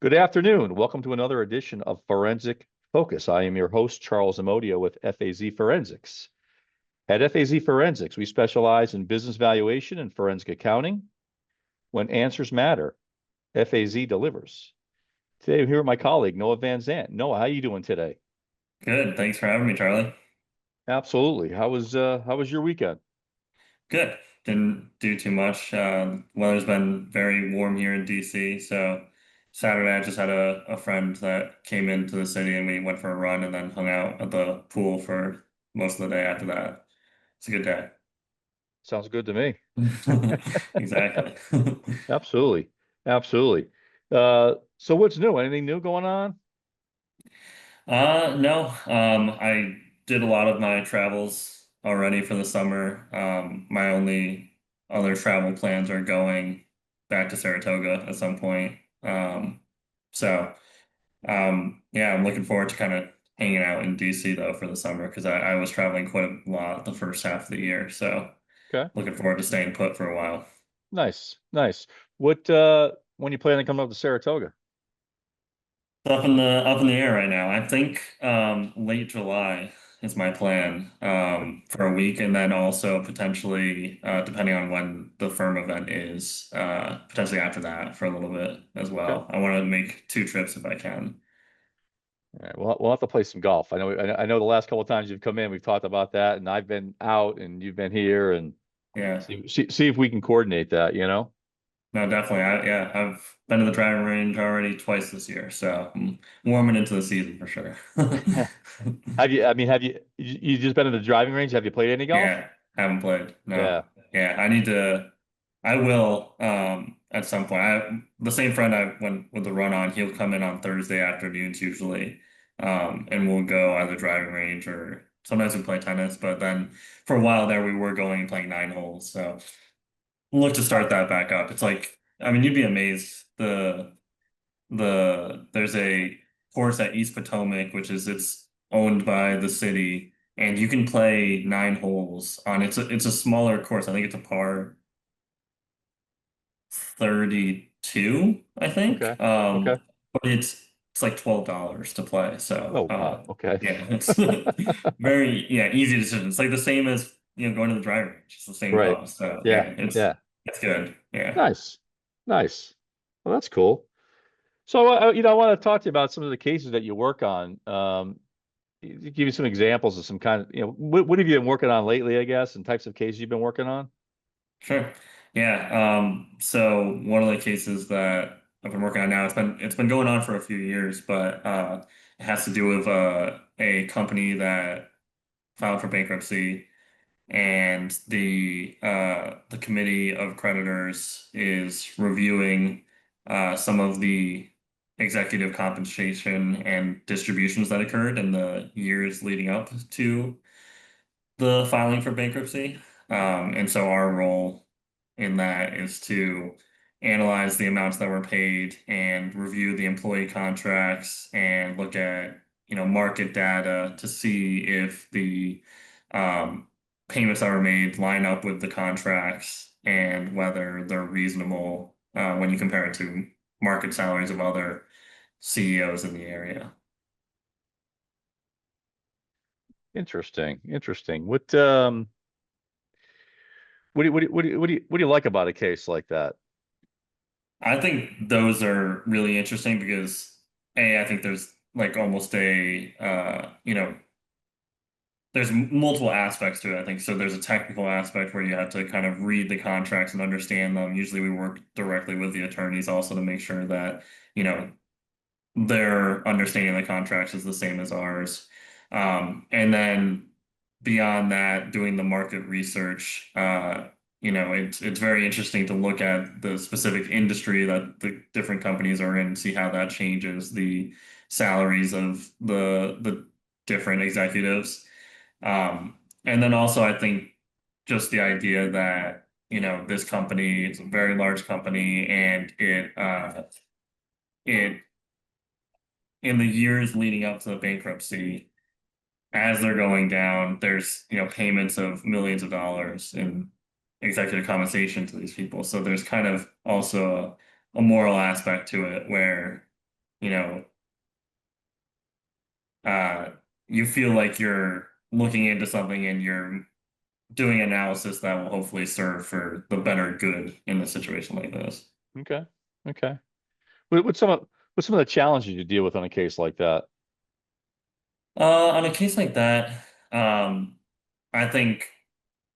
Good afternoon. Welcome to another edition of Forensic Focus. I am your host, Charles Amodio with FAZ Forensics. At FAZ Forensics, we specialize in business valuation and forensic accounting. When answers matter, FAZ delivers. Today, I'm here with my colleague, Noah Van Zandt. Noah, how are you doing today? Good. Thanks for having me, Charlie. Absolutely. How was your weekend? Good. Didn't do too much. Weather's been very warm here in DC. So Saturday, I just had a friend that came into the city and we went for a run and then hung out at the pool for most of the day after that. It's a good day. Sounds good to me. Exactly. Absolutely. Absolutely. So what's new? Anything new going on? No, I did a lot of my travels already for the summer. My only other travel plans are going back to Saratoga at some point. So, yeah, I'm looking forward to kind of hanging out in DC though for the summer because I was traveling quite a lot the first half of the year. So, Okay. looking forward to staying put for a while. Nice. Nice. What when you plan to come up to Saratoga? It's up in the air right now. I think late July is my plan for a week, and then also potentially depending on when the firm event is, potentially after that for a little bit as Okay. well. I want to make two trips if I can. All right. We'll have to play some golf. I know the last couple of times you've come in, we've talked about that, and I've been out and you've been here, and Yeah, see if we can coordinate that, you know? no, definitely. Yeah, I've been to the driving range already twice this year, so I'm warming into the season for sure. Have you just been in the driving range? Have you played any golf? Yeah, haven't played. No. Yeah. Yeah, I need to. I will at some point. The same friend I went with the run on, he'll come in on Thursday afternoons usually. And we'll go either driving range or sometimes we play tennis, but then for a while there we were going and playing 9 holes. So we'll look to start that back up. It's like, I mean, you'd be amazed. There's a course at East Potomac, which is it's owned by the city, and you can play 9 holes on it's a smaller course. I think it's a par 32, I Okay. think. Okay. But it's like $12 to play. So Oh, wow. Okay. yeah, it's very easy decision. It's like the same as going to the driving range. It's the same Right. cost. So Yeah. yeah, Yeah. it's good. Yeah. Nice. Nice. Well, that's cool. So, I want to talk to you about some of the cases that you work on. Give you some examples of some kind of, what have you been working on lately, I guess, and types of cases you've been working on? Sure. Yeah. So one of the cases that I've been working on now, it's been going on for a few years, but it has to do with a company that filed for bankruptcy, and the committee of creditors is reviewing some of the executive compensation and distributions that occurred in the years leading up to the filing for bankruptcy. And so our role in that is to analyze the amounts that were paid and review the employee contracts and look at, market data to see if the payments that were made line up with the contracts and whether they're reasonable when you compare it to market salaries of other CEOs in the area. Interesting. Interesting. What do you like about a case like that? I think those are really interesting because I think there's like almost there's multiple aspects to it. I think so. There's a technical aspect where you have to kind of read the contracts and understand them. Usually we work directly with the attorneys also to make sure that, you know, their understanding of the contracts is the same as ours. And then beyond that, doing the market research, it's very interesting to look at the specific industry that the different companies are in, see how that changes the salaries of the different executives. And then also, I think just the idea that this company is a very large company, and it in the years leading up to the bankruptcy, as they're going down, there's payments of millions of dollars in executive compensation to these people. So there's kind of also a moral aspect to it where you know, uh, you feel like you're looking into something and you're doing analysis that will hopefully serve for the better good in a situation like this. Okay. Okay. What what's some of the challenges you deal with on a case like that? On a case like that, I think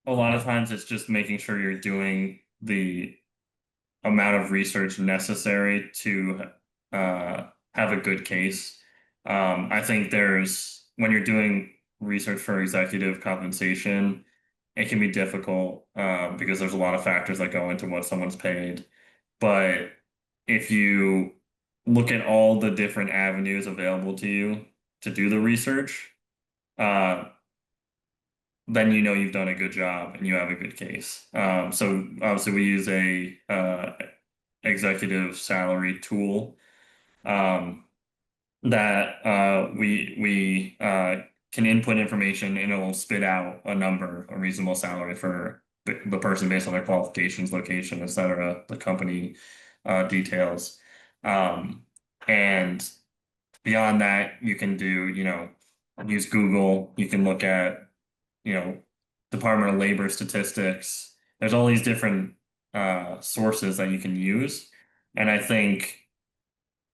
a lot of times it's just making sure you're doing the amount of research necessary to have a good case. I think when you're doing research for executive compensation, it can be difficult because there's a lot of factors that go into what someone's paid. But if you look at all the different avenues available to you to do the research, uh, then you know you've done a good job and you have a good case. So obviously we use a executive salary tool um, that we can input information and it'll spit out a number, a reasonable salary for the person based on their qualifications, location, etc., the company details. Um, and beyond that, you can use Google. You can look at, you know, Department of Labor statistics. There's all these different sources that you can use. And I think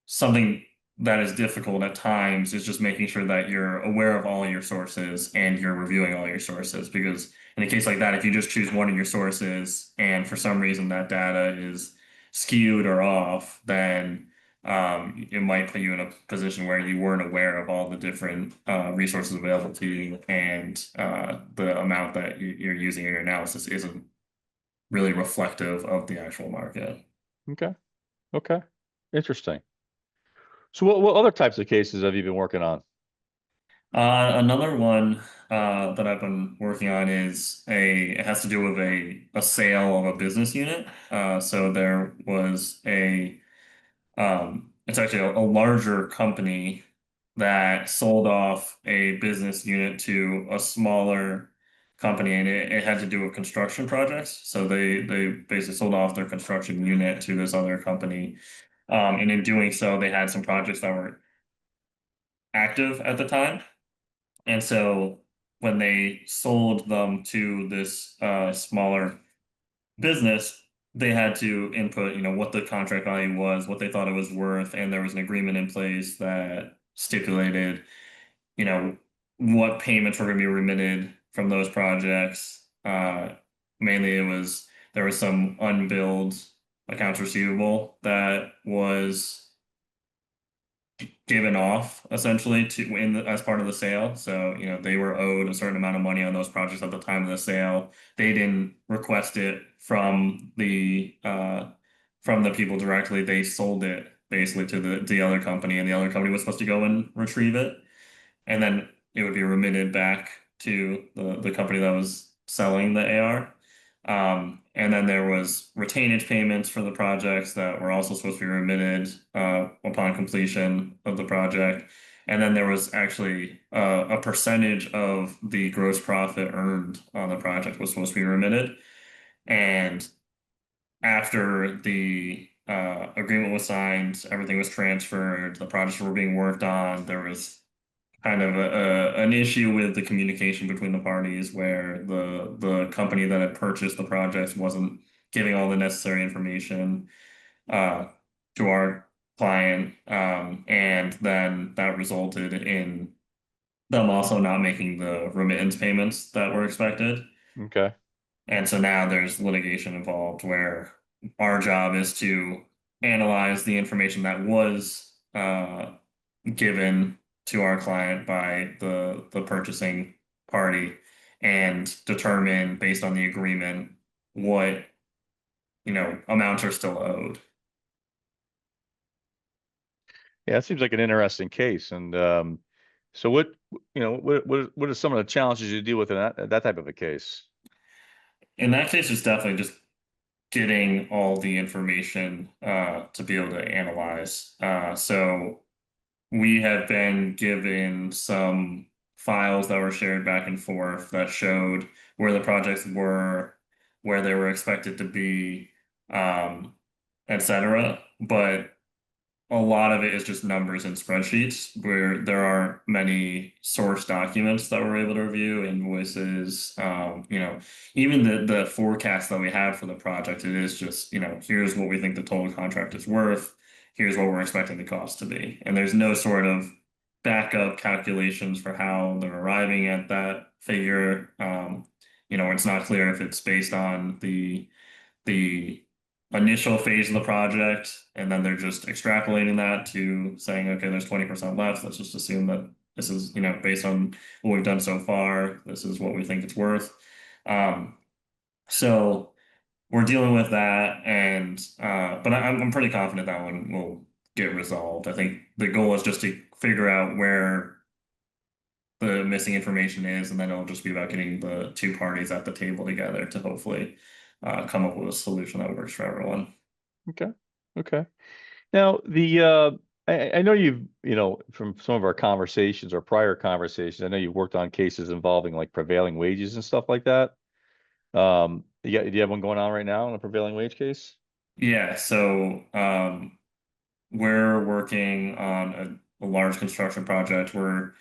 something that is difficult at times is just making sure that you're aware of all your sources and you're reviewing all your sources. Because in a case like that, if you just choose one of your sources and for some reason that data is skewed or off, then it might put you in a position where you weren't aware of all the different resources available to you, and the amount that you're using in your analysis isn't really reflective of the actual market. Okay. Okay. Interesting. So what other types of cases have you been working on? Another one that I've been working on it has to do with a sale of a business unit. So there was it's actually a larger company that sold off a business unit to a smaller company, and it had to do with construction projects. So they basically sold off their construction unit to this other company. And in doing so, they had some projects that were active at the time. And so when they sold them to this smaller business, they had to input, what the contract value was, what they thought it was worth, and there was an agreement in place that stipulated, you know, what payments were going to be remitted from those projects. Mainly, there was some unbilled accounts receivable that was given off essentially as part of the sale. So, they were owed a certain amount of money on those projects at the time of the sale. They didn't request it from the people directly. They sold it basically to the other company, and the other company was supposed to go and retrieve it, and then it would be remitted back to the company that was selling the AR. And then there was retainage payments for the projects that were also supposed to be remitted upon completion of the project. And then there was actually a percentage of the gross profit earned on the project was supposed to be remitted. And after the agreement was signed, everything was transferred, the projects were being worked on, there was kind of an issue with the communication between the parties where the company that had purchased the projects wasn't giving all the necessary information uh, to our client, and then that resulted in them also not making the remittance payments that were expected. Okay. And so now there's litigation involved where our job is to analyze the information that was given to our client by the purchasing party and determine based on the agreement what amounts are still owed. Yeah, that seems like an interesting case. And so what are some of the challenges you deal with in that type of a case? In that case, it's definitely just getting all the information to be able to analyze. So we have been given some files that were shared back and forth that showed where the projects were, where they were expected to be, um, etc. But a lot of it is just numbers and spreadsheets where there aren't many source documents that we're able to review, invoices, even the forecast that we have for the project, it is just, here's what we think the total contract is worth, here's what we're expecting the cost to be. And there's no sort of backup calculations for how they're arriving at that figure. It's not clear if it's based on the initial phase of the project, and then they're just extrapolating that to saying, okay, there's 20% left. Let's just assume that this is, based on what we've done so far, this is what we think it's worth. Um, so we're dealing with that, and but I'm pretty confident that one will get resolved. I think the goal is just to figure out where the missing information is, and then it'll just be about getting the two parties at the table together to hopefully come up with a solution that works for everyone. Okay. Okay. Now, I know from some of our conversations or prior conversations, I know you've worked on cases involving like prevailing wages and stuff like that. Do you have one going on right now in a prevailing wage case? Yeah, so we're working on a large construction project. We're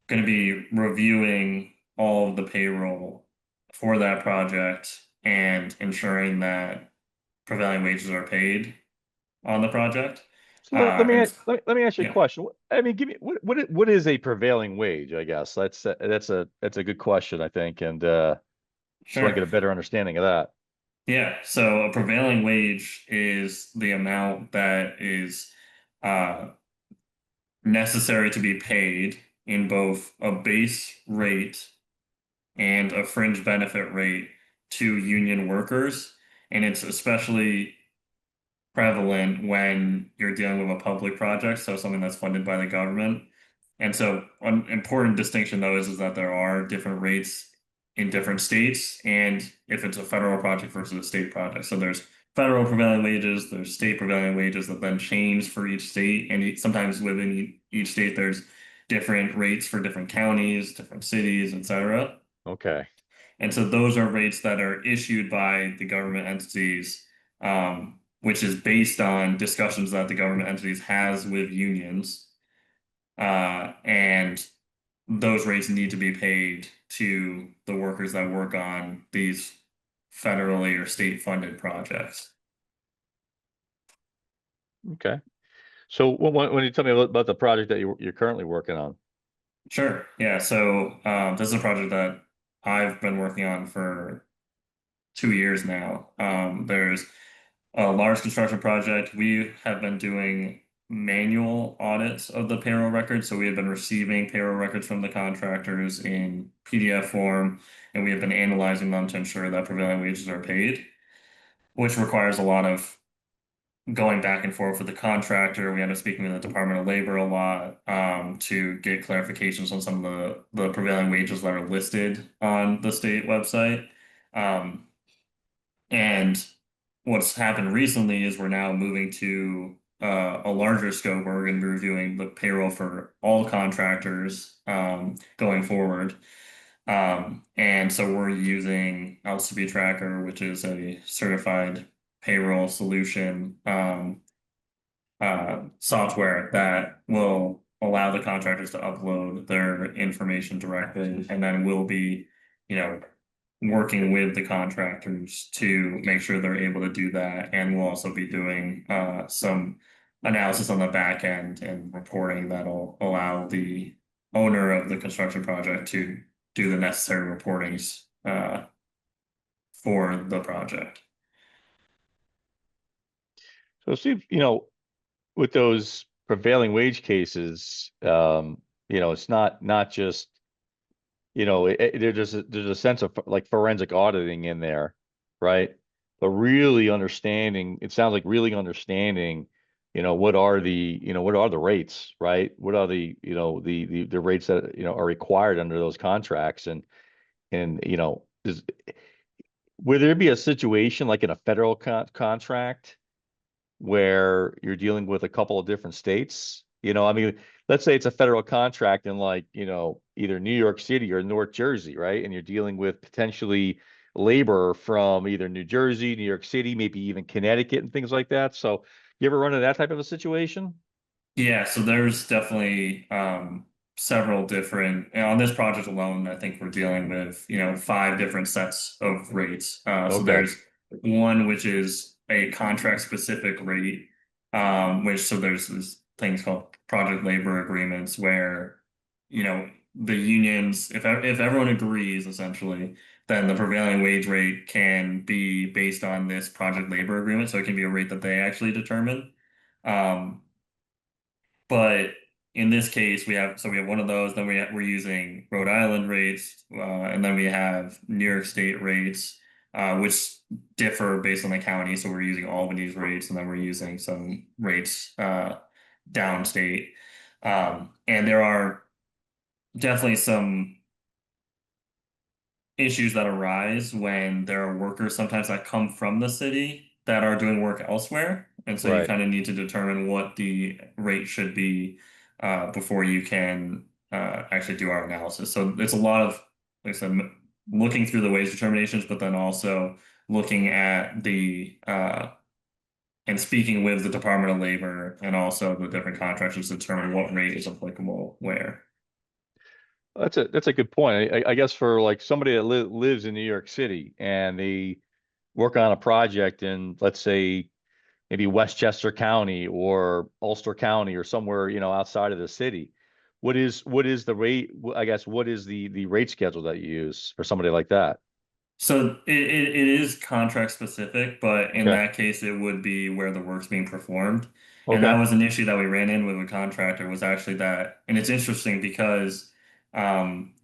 going to be reviewing all of the payroll for that project and ensuring that prevailing wages are paid on the project. So let me And let me ask you a yeah, question. I mean, give me what is a prevailing wage? I guess that's a good question, I think, and just want to sure. get a better understanding of that. Yeah, so a prevailing wage is the amount that is uh, necessary to be paid in both a base rate and a fringe benefit rate to union workers. And it's especially prevalent when you're dealing with a public project, so something that's funded by the government. And so an important distinction though is that there are different rates in different states, and if it's a federal project versus a state project. So there's federal prevailing wages, there's state prevailing wages that then change for each state, and sometimes within each state there's different rates for different counties, different cities, etc. Okay. And so those are rates that are issued by the government entities, which is based on discussions that the government entities has with unions. And those rates need to be paid to the workers that work on these federally or state funded projects. Okay. So when you tell me about the project that you're currently working on. Sure. Yeah. So this is a project that I've been working on for 2 years now. There's a large construction project. We have been doing manual audits of the payroll records. So we have been receiving payroll records from the contractors in PDF form, and we have been analyzing them to ensure that prevailing wages are paid, which requires a lot of going back and forth with the contractor. We end up speaking with the Department of Labor a lot to get clarifications on some of the prevailing wages that are listed on the state website. Um, and what's happened recently is we're now moving to a larger scope where we're going to be reviewing the payroll for all contractors going forward. And so we're using LCB Tracker, which is a certified payroll solution software that will allow the contractors to upload their information directly, and then we'll be, you know, working with the contractors to make sure they're able to do that. And we'll also be doing some analysis on the back end and reporting that'll allow the owner of the construction project to do the necessary reportings for the project. So Steve, with those prevailing wage cases, it's not just, there's a sense of like forensic auditing in there, right? But really understanding, it sounds like really understanding, what are the rates, right? What are the rates that, are required under those contracts and, would there be a situation like in a federal contract where you're dealing with a couple of different states? I mean, let's say it's a federal contract in like, either New York City or North Jersey, right? And you're dealing with potentially labor from either New Jersey, New York City, maybe even Connecticut and things like that. So, You ever run into that type of a situation? Yeah, so there's definitely several different, and on this project alone, I think we're dealing with, five different sets of rates. So Okay, there's one which is a contract specific rate, so there's this things called project labor agreements where, the unions, if everyone agrees essentially, then the prevailing wage rate can be based on this project labor agreement. So it can be a rate that they actually determine. Um, but in this case, we have one of those. Then we're using Rhode Island rates, and then we have New York State rates, which differ based on the county. So we're using Albany's rates, and then we're using some rates downstate. And there are definitely some issues that arise when there are workers sometimes that come from the city that are doing work elsewhere. And so you right. kind of need to determine what the rate should be before you can actually do our analysis. So it's a lot of, like I said, looking through the wage determinations, but then also looking at and speaking with the Department of Labor and also the different contractors to determine what rate is applicable where. That's a good point. I guess for like somebody that lives in New York City and they work on a project in, let's say, maybe Westchester County or Ulster County or somewhere, outside of the city. What is the rate? I guess what is the rate schedule that you use for somebody like that? So it is contract specific, but in Okay. that case, it would be where the work's being performed. And that Okay. was an issue that we ran in with a contractor was actually that, and it's interesting because um,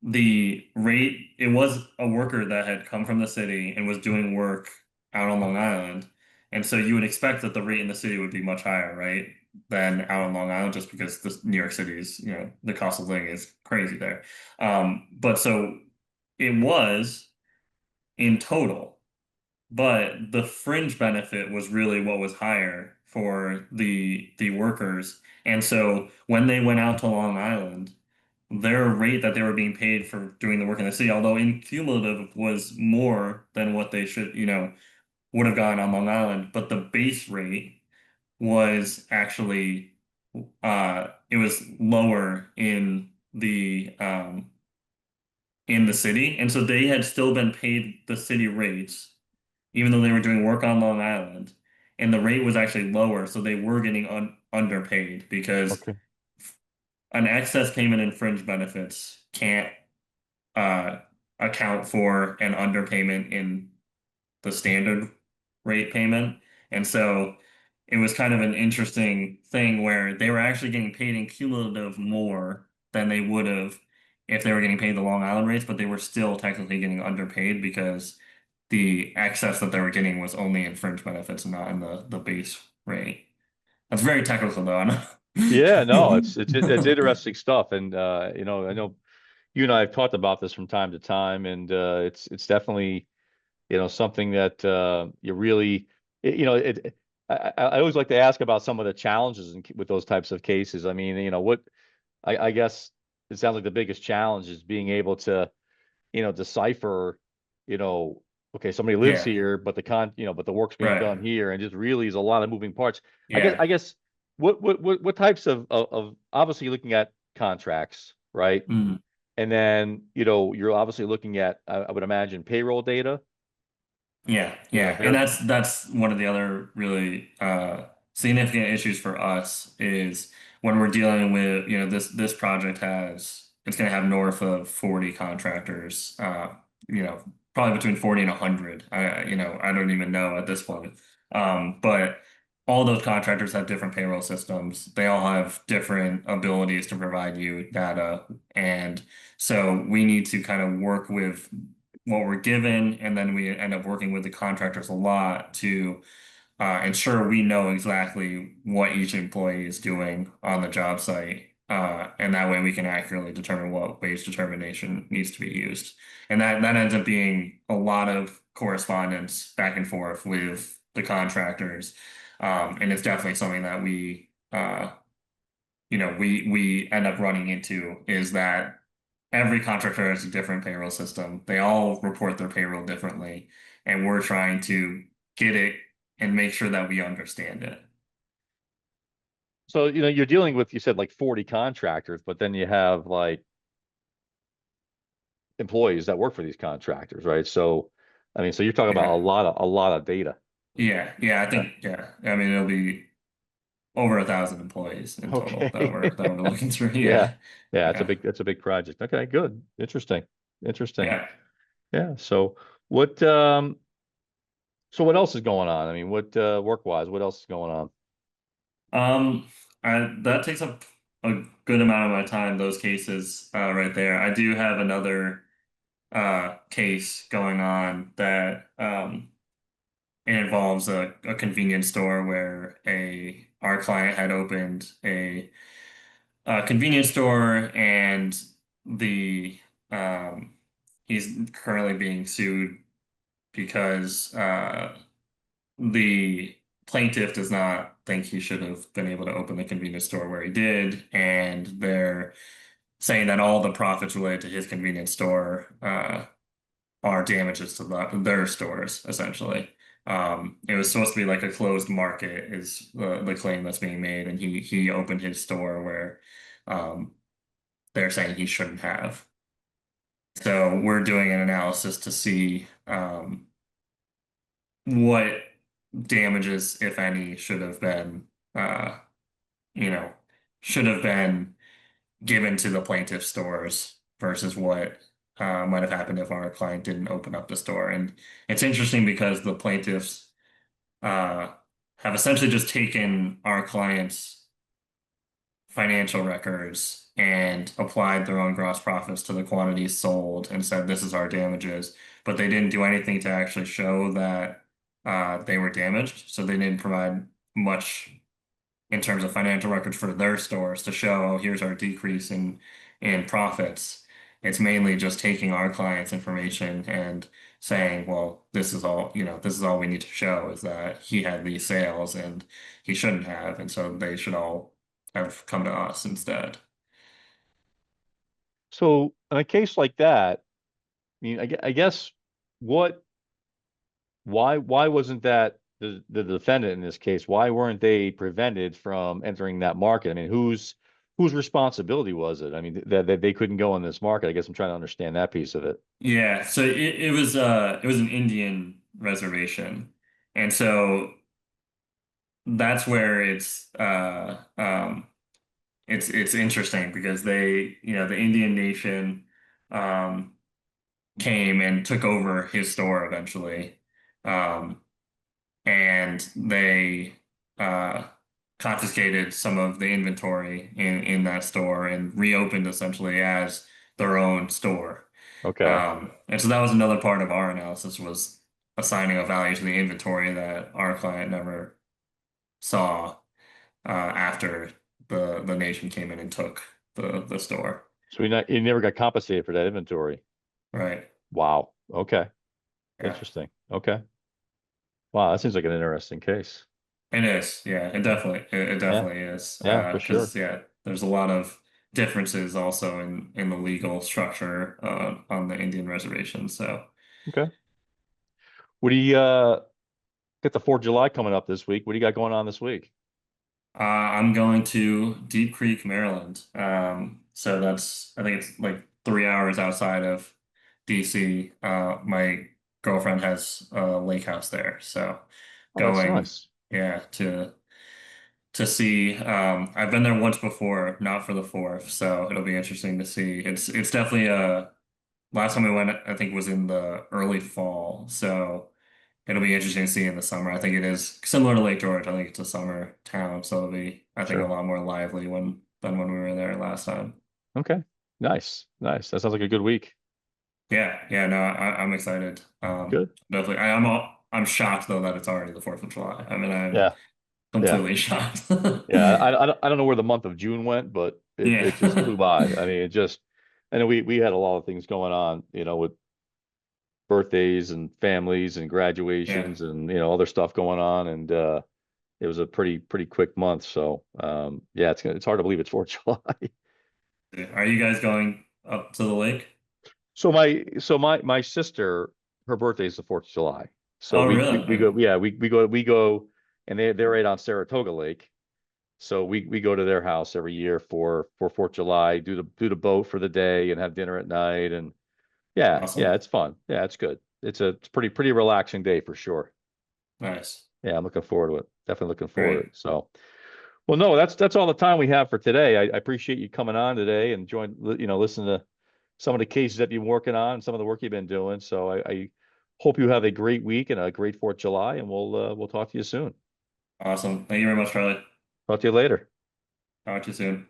the rate, it was a worker that had come from the city and was doing work out on Long Island. And so you would expect that the rate in the city would be much higher, right, than out on Long Island, just because this New York City is, the cost of living is crazy there. But so it was in total. But the fringe benefit was really what was higher for the workers. And so when they went out to Long Island, their rate that they were being paid for doing the work in the city, although in cumulative was more than what they should, would have gotten on Long Island, but the base rate was actually it was lower in the city. And so they had still been paid the city rates even though they were doing work on Long Island, and the rate was actually lower, so they were getting underpaid because Okay. an excess payment in fringe benefits can't uh, account for an underpayment in the standard rate payment. And so it was kind of an interesting thing where they were actually getting paid in cumulative more than they would have if they were getting paid the Long Island rates, but they were still technically getting underpaid because the excess that they were getting was only in fringe benefits and not in the base rate. That's very technical though. I Yeah, no, it's know. interesting stuff, and I know you and I have talked about this from time to time, and it's definitely something that you really it, you know it. I always like to ask about some of the challenges with those types of cases. I mean, what I guess it sounds like the biggest challenge is being able to decipher, you know, okay, somebody lives Yeah, here, but but the work's being right. done here, and just really is a lot of moving parts. I guess, Yeah. I guess, what types of obviously looking at contracts, right? Mm. And then, you're obviously looking at, I would imagine, payroll data. Yeah, You know, yeah. And there. that's one of the other really significant issues for us is when we're dealing with, this project it's gonna have north of 40 contractors, probably between 40 and 100. I don't even know at this point. But all those contractors have different payroll systems. They all have different abilities to provide you data. And so we need to kind of work with what we're given, and then we end up working with the contractors a lot to ensure we know exactly what each employee is doing on the job site. And that way we can accurately determine what wage determination needs to be used. And that ends up being a lot of correspondence back and forth with the contractors. And it's definitely something that we end up running into is that every contractor has a different payroll system. They all report their payroll differently, and we're trying to get it and make sure that we understand it. So, you're dealing with, you said like 40 contractors, but then you have like employees that work for these contractors, right? So, I mean, so you're talking about Yeah. a lot of data. Yeah, I Yeah. think I mean it'll be over 1,000 employees in total Okay. that we're looking through. Yeah. Yeah. Yeah, it's a Yeah. big project. Okay, good. Interesting. Interesting. Yeah. Yeah. What so what else is going on? I mean, what work-wise, what else is going on? Um, that takes up a good amount of my time, those cases right there. I do have another case going on that it involves a convenience store where a our client had opened a convenience store and the he's currently being sued because the plaintiff does not think he should have been able to open the convenience store where he did, and they're saying that all the profits related to his convenience store are damages to their stores, essentially. It was supposed to be like a closed market, is the claim that's being made, and he opened his store where um, they're saying he shouldn't have. So we're doing an analysis to see what damages, if any, should have been, uh, you know, should have been given to the plaintiff stores versus what might have happened if our client didn't open up the store. And it's interesting because the plaintiffs uh, have essentially just taken our client's financial records and applied their own gross profits to the quantities sold and said this is our damages, but they didn't do anything to actually show that they were damaged. So they didn't provide much in terms of financial records for their stores to show, oh, here's our decrease in profits. It's mainly just taking our client's information and saying, well, this is all, this is all we need to show is that he had these sales and he shouldn't have, and so they should all have come to us instead. So, in a case like that, I mean, I guess what why wasn't that the defendant in this case? Why weren't they prevented from entering that market? I mean, whose responsibility was it? I mean, that they couldn't go in this market. I guess I'm trying to understand that piece of it. Yeah, so it was an Indian reservation. And so that's where it's interesting because the Indian nation um, came and took over his store eventually, um, and they uh, confiscated some of the inventory in that store and reopened essentially as their own store. Okay. And so that was another part of our analysis was assigning a value to the inventory that our client never saw after the nation came in and took the store. So he never got compensated for that inventory. Right. Wow. Okay. Yeah. Interesting. Okay. Wow, that seems like an interesting case. It is. Yeah, it Yeah. definitely is. Yeah, for sure. Because there's a lot of differences also in the legal structure on the Indian reservation. So Okay. What do you get the 4th of July coming up this week? What do you got going on this week? I'm going to Deep Creek, Maryland. So I think it's like 3 hours outside of DC. My girlfriend has a lake house there, so Oh, that's going, nice. yeah, to see. I've been there once before, not for the fourth, so it'll be interesting to see. It's definitely last time we went, I think was in the early fall, so it'll be interesting to see in the summer. I think it is similar to Lake George. I think it's a summer town, so it'll be, I think, a Sure. lot more lively than when we were there last time. Okay. Nice. Nice. That sounds like a good week. Yeah, no, I'm excited. Good. Definitely. I'm shocked though that it's already the 4th of July. I mean, I'm Yeah. Yeah. completely shocked. Yeah. I don't know where the month of June went, but it just Yeah. flew by. I mean, it just, I know we had a lot of things going on, with birthdays and families and Yeah. graduations and, other stuff going on. And it was a pretty quick month. So yeah, it's hard to believe it's 4th of July. Are you guys going up to the lake? So my sister, her birthday is the 4th of July. So Oh, we really? go, yeah, we go, and they're right on Saratoga Lake. So we go to their house every year for 4th of July, do the boat for the day and have dinner at night. And yeah, Awesome. it's fun. Yeah, it's good. It's pretty relaxing day for sure. Nice. Yeah, I'm looking forward to it. Definitely looking forward to Great. it. So, well, no, that's all the time we have for today. I appreciate you coming on today and listening to some of the cases that you've been working on, some of the work you've been doing. So I hope you have a great week and a great 4th of July, and we'll talk to you soon. Awesome. Thank you very much, Charlie. Talk to you later. Talk to you soon.